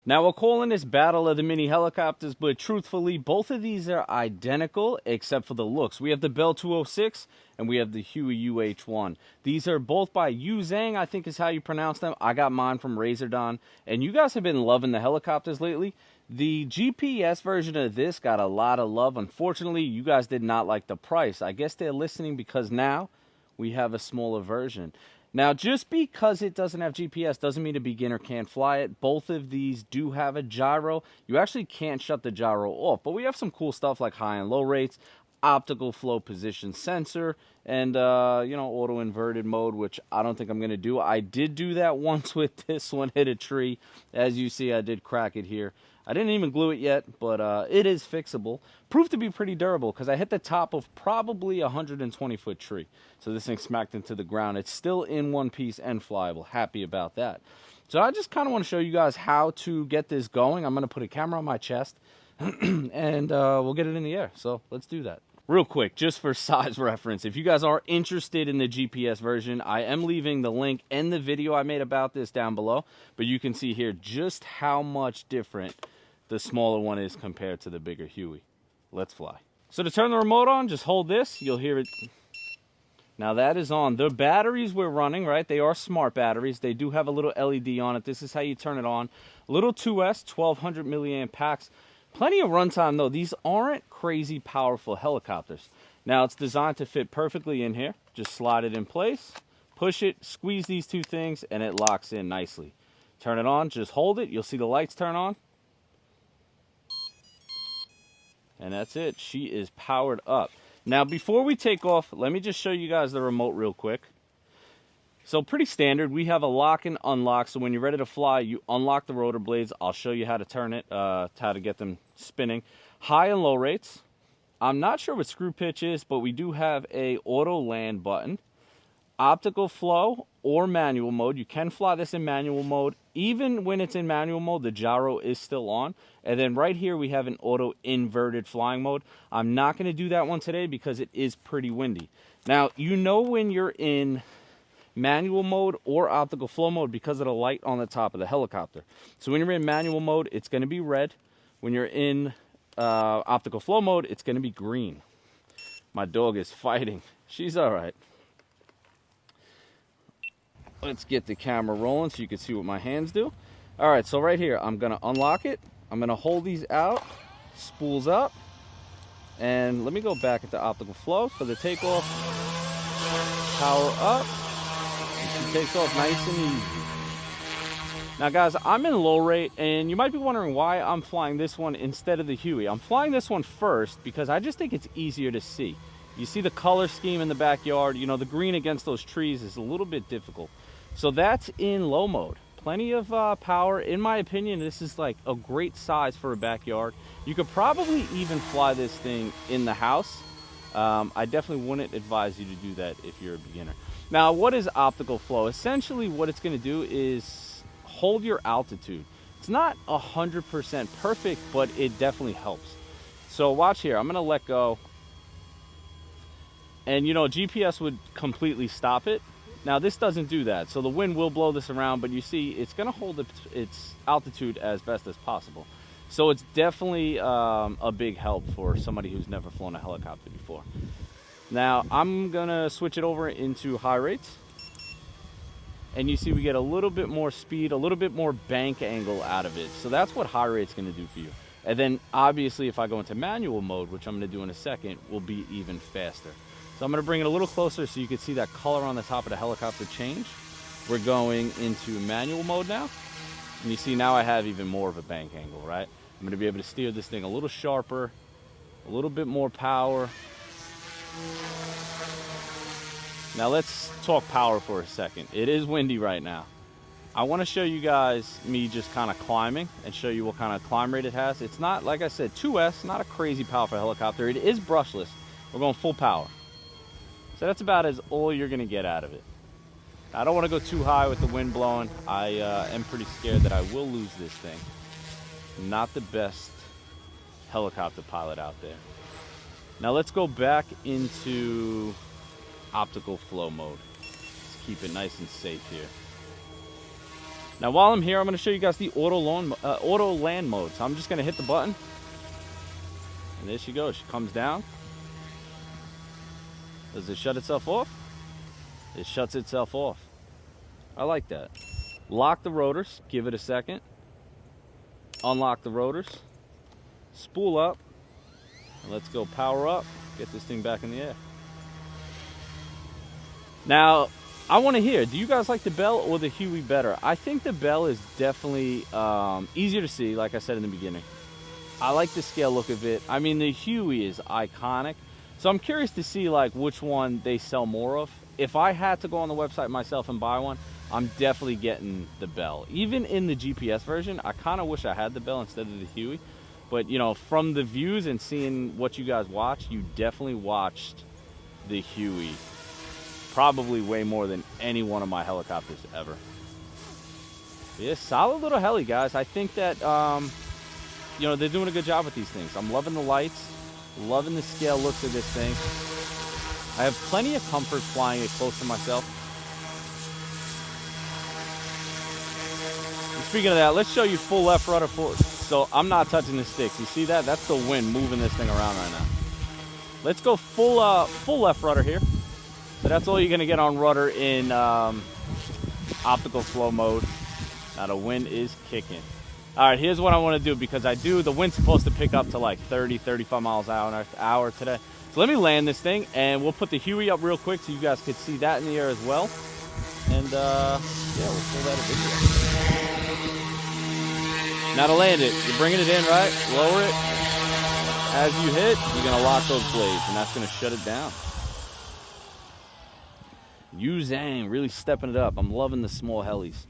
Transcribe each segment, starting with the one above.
Now we're calling this Battle of the Mini Helicopters, but truthfully, both of these are identical except for the looks. We have the Bell 206 and we have the Huey UH-1. These are both by Yu Xiang, I think is how you pronounce them. I got mine from Razordon, and you guys have been loving the helicopters lately. The GPS version of this got a lot of love. Unfortunately, you guys did not like the price. I guess they're listening because now we have a smaller version. Now, just because it doesn't have GPS doesn't mean a beginner can't fly it. Both of these do have a gyro. You actually can't shut the gyro off, but we have some cool stuff like high and low rates, optical flow position sensor, and auto inverted mode, which I don't think I'm going to do. I did do that once with this one, hit a tree. As you see, I did crack it here. I didn't even glue it yet, but it is fixable. Proved to be pretty durable because I hit the top of probably a 120-foot tree. So this thing smacked into the ground. It's still in one piece and flyable. Happy about that. So I just kind of want to show you guys how to get this going. I'm going to put a camera on my chest and we'll get it in the air. So let's do that. Real quick, just for size reference, if you guys are interested in the GPS version, I am leaving the link and the video I made about this down below. But you can see here just how much different the smaller one is compared to the bigger Huey. Let's fly. So to turn the remote on, just hold this. You'll hear it. Now that is on. The batteries we're running, right? They are smart batteries. They do have a little LED on it. This is how you turn it on. Little 2S, 1200 milliamp packs. Plenty of runtime though. These aren't crazy powerful helicopters. Now it's designed to fit perfectly in here. Just slide it in place, push it, squeeze these two things, and it locks in nicely. Turn it on, just hold it. You'll see the lights turn on. And that's it. She is powered up. Now, before we take off, let me just show you guys the remote real quick. So pretty standard. We have a lock and unlock. So when you're ready to fly, you unlock the rotor blades. I'll show you how to turn it, how to get them spinning. High and low rates. I'm not sure what screw pitch is, but we do have a auto land button. Optical flow or manual mode. You can fly this in manual mode. Even when it's in manual mode, the gyro is still on. And then right here, we have an auto inverted flying mode. I'm not going to do that one today because it is pretty windy. Now, you know when you're in manual mode or optical flow mode because of the light on the top of the helicopter. So when you're in manual mode, it's going to be red. When you're in optical flow mode, it's going to be green. My dog is fighting. She's all right. Let's get the camera rolling so you can see what my hands do. All right, so right here, I'm going to unlock it. I'm going to hold these out, spools up, and let me go back into optical flow for the takeoff. Power up, and she takes off nice and easy. Now, guys, I'm in low rate, and you might be wondering why I'm flying this one instead of the Huey. I'm flying this one first because I just think it's easier to see. You see the color scheme in the backyard. You know, the green against those trees is a little bit difficult. So that's in low mode. Plenty of power. In my opinion, this is like a great size for a backyard. You could probably even fly this thing in the house. I definitely wouldn't advise you to do that if you're a beginner. Now, what is optical flow? Essentially, what it's going to do is hold your altitude. It's not 100% perfect, but it definitely helps. So watch here. I'm going to let go. And, you know, GPS would completely stop it. Now, this doesn't do that. So the wind will blow this around, but you see, it's going to hold its altitude as best as possible. So it's definitely a big help for somebody who's never flown a helicopter before. Now, I'm going to switch it over into high rates. And you see we get a little bit more speed, a little bit more bank angle out of it. So that's what high rate's going to do for you. And then, obviously, if I go into manual mode, which I'm going to do in a second, will be even faster. So I'm going to bring it a little closer so you can see that color on the top of the helicopter change. We're going into manual mode now. And you see now I have even more of a bank angle, right? I'm going to be able to steer this thing a little sharper, a little bit more power. Now let's talk power for a second. It is windy right now. I want to show you guys me just kind of climbing and show you what kind of climb rate it has. It's not, like I said, 2S, not a crazy powerful helicopter. It is brushless. We're going full power. So that's about as all you're going to get out of it. I don't want to go too high with the wind blowing. I am pretty scared that I will lose this thing. Not the best helicopter pilot out there. Now let's go back into optical flow mode. Let's keep it nice and safe here. Now while I'm here, I'm going to show you guys the auto land mode. So I'm just going to hit the button. And there she goes. She comes down. Does it shut itself off? It shuts itself off. I like that. Lock the rotors. Give it a second. Unlock the rotors. Spool up. And let's go power up. Get this thing back in the air. Now, I want to hear, do you guys like the Bell or the Huey better? I think the Bell is definitely easier to see, like I said in the beginning. I like the scale look of it. I mean, the Huey is iconic. So I'm curious to see like which one they sell more of. If I had to go on the website myself and buy one, I'm definitely getting the Bell. Even in the GPS version, I kind of wish I had the Bell instead of the Huey. But, you know, from the views and seeing what you guys watched, you definitely watched the Huey. Probably way more than any one of my helicopters ever. Yeah, solid little heli, guys. I think that, you know, they're doing a good job with these things. I'm loving the lights, loving the scale looks of this thing. I have plenty of comfort flying it close to myself. And speaking of that, let's show you full left rudder forward. So I'm not touching the sticks. You see that? That's the wind moving this thing around right now. Let's go full left rudder here. So that's all you're going to get on rudder in optical flow mode. Now the wind is kicking. All right, here's what I want to do, because the wind's supposed to pick up to like 30, 35 miles an hour today. So let me land this thing, and we'll put the Huey up real quick so you guys could see that in the air as well. And yeah, we'll pull that a video. Now to land it, you're bringing it in, right? Lower it. As you hit, you're going to lock those blades, and that's going to shut it down. Yu Xiang really stepping it up. I'm loving the small helis.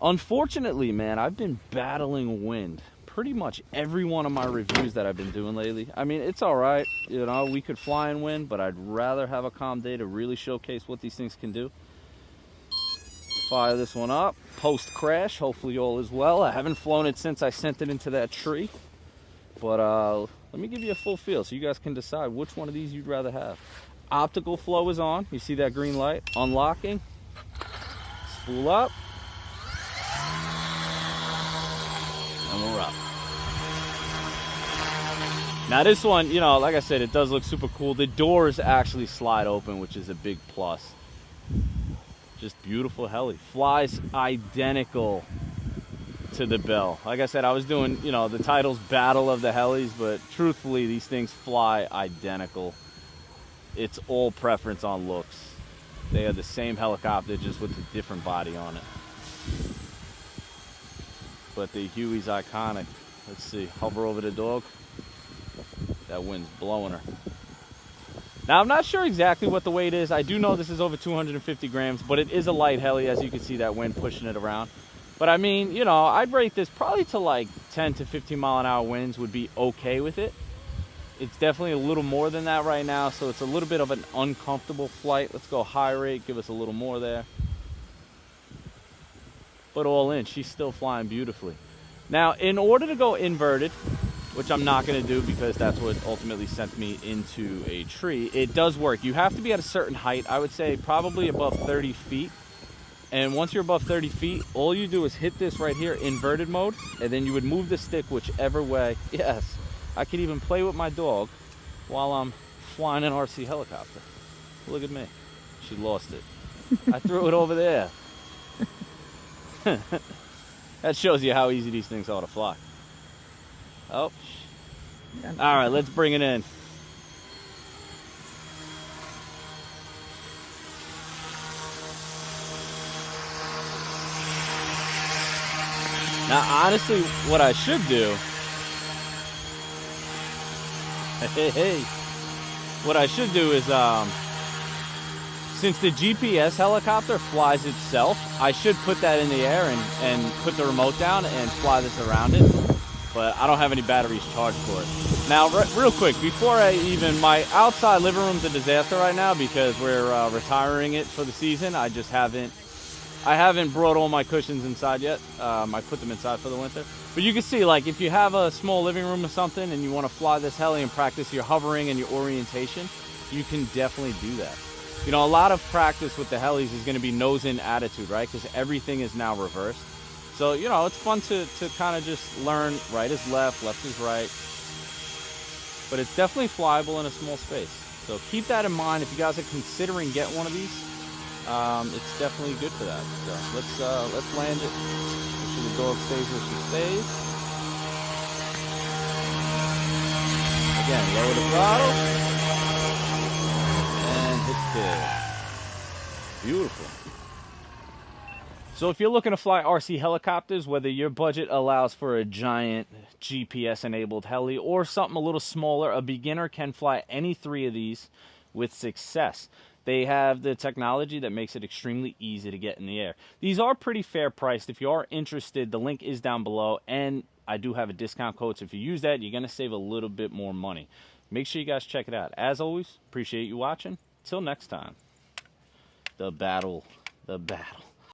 Unfortunately, man, I've been battling wind pretty much every one of my reviews that I've been doing lately. I mean, it's all right. You know, we could fly in wind, but I'd rather have a calm day to really showcase what these things can do. Fire this one up. Post-crash, hopefully all is well. I haven't flown it since I sent it into that tree. But let me give you a full feel so you guys can decide which one of these you'd rather have. Optical flow is on. You see that green light? Unlocking. Spool up. And we're up. Now this one, you know, like I said, it does look super cool. The doors actually slide open, which is a big plus. Just beautiful heli. Flies identical to the Bell. Like I said, I was doing, you know, the title's Battle of the Helis, but truthfully, these things fly identical. It's all preference on looks. They are the same helicopter, just with a different body on it. But the Huey's iconic. Let's see, hover over the dog. That wind's blowing her. Now, I'm not sure exactly what the weight is. I do know this is over 250 grams, but it is a light heli. As you can see, that wind pushing it around. But I mean, you know, I'd rate this probably to like 10 to 15 mile an hour winds would be okay with it. It's definitely a little more than that right now, so it's a little bit of an uncomfortable flight. Let's go high rate, give us a little more there. But all in, she's still flying beautifully. Now, in order to go inverted, which I'm not going to do because that's what ultimately sent me into a tree, it does work. You have to be at a certain height. I would say probably above 30 feet. And once you're above 30 feet, all you do is hit this right here, inverted mode, and then you would move the stick whichever way. Yes, I could even play with my dog while I'm flying an RC helicopter. Look at me. She lost it. I threw it over there. That shows you how easy these things are to fly. Oh. All right, let's bring it in. Now, honestly, what I should do... What I should do is, since the GPS helicopter flies itself, I should put that in the air and put the remote down and fly this around it. But I don't have any batteries charged for it. Now, real quick, before my outside living room's a disaster right now because we're retiring it for the season. I haven't brought all my cushions inside yet. I put them inside for the winter. But you can see, like, if you have a small living room or something and you want to fly this heli and practice your hovering and your orientation, you can definitely do that. You know, a lot of practice with the helis is going to be nose-in attitude, right? Because everything is now reversed. So, you know, it's fun to kind of just learn right is left, left is right. But it's definitely flyable in a small space. So keep that in mind if you guys are considering getting one of these. It's definitely good for that. So let's land it. Make sure the dog stays where she stays. Again, lower the throttle and hit kill. Beautiful. So if you're looking to fly RC helicopters, whether your budget allows for a giant GPS-enabled heli or something a little smaller, a beginner can fly any 3 of these with success. They have the technology that makes it extremely easy to get in the air. These are pretty fair priced. If you are interested, the link is down below, and I do have a discount code, so if you use that, you're going to save a little bit more money. Make sure you guys check it out. As always, appreciate you watching. Till next time, the battle.